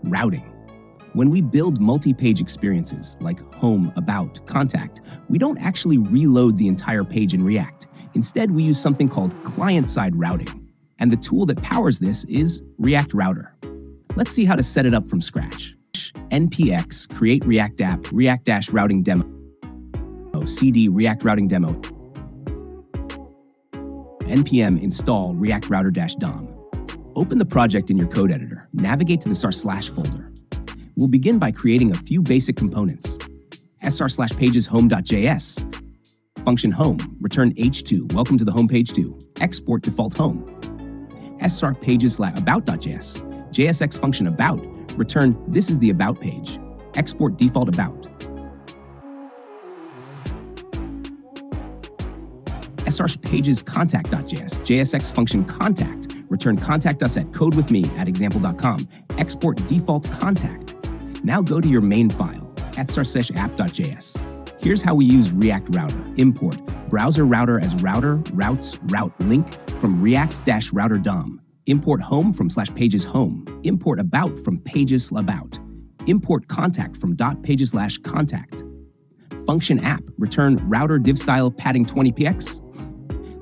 routing. When we build multi-page experiences like home, about, contact, we don't actually reload the entire page in React. Instead, we use something called client-side routing. And the tool that powers this is React Router. Let's see how to set it up from scratch. npx create React app React-routing demo cd React routing demo npm install React router-dom. Open the project in your code editor. Navigate to the sr/ folder. We'll begin by creating a few basic components. sr/pages home.js. Function home, return h2, welcome to the home page 2. Export default home. sr pages about.js. JSX function about, return this is the about page. Export default about. sr pages contact.js. JSX function contact, return contact us at codewithme@example.com. Export default contact. Now go to your main file, @app.js. Here's how we use React Router. Import browser router as router, routes, route link from React-router-dom. Import home from /pages home. Import about from pages about. Import contact from .pages/contact. Function app, return router div style padding 20px.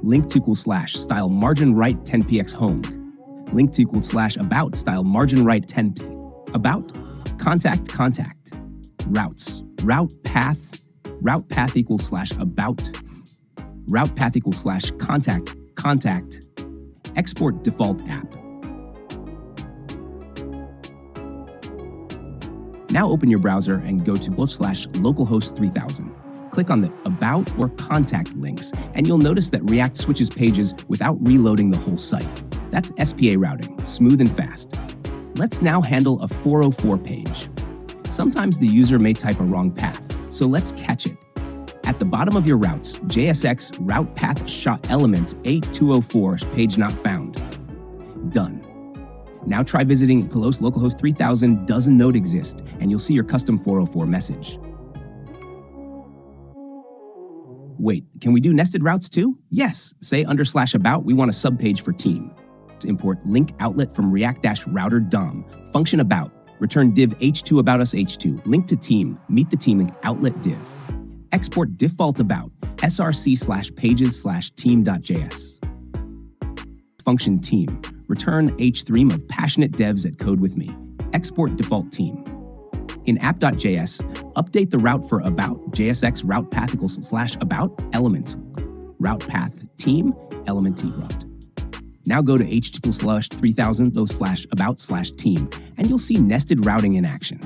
Link to = style margin right 10px home. Link to = about style margin right 10 about. Contact routes route path = about route path = contact. Export default app. Now open your browser and go to /localhost 3000. Click on the About or Contact links, and you'll notice that React switches pages without reloading the whole site. That's SPA routing, smooth and fast. Let's now handle a 404 page. Sometimes the user may type a wrong path, so let's catch it. At the bottom of your routes, JSX route path shot element 8204 page not found. Done. Now try visiting localhost 3000 doesn't node exist, and you'll see your custom 404 message. Wait, can we do nested routes too? Yes, say /about, we want a subpage for team. Import link outlet from React-router-dom. Function about, return div h2 about us h2. Link to team, meet the team link outlet div. Export default about, src/pages/team.js. Function team, return h3 of passionate devs at codewithme. Export default team. In app.js, update the route for about, JSX route path = about element. Route path team, element t route. Now go to h2 /3000 /about/team, and you'll see nested routing in action.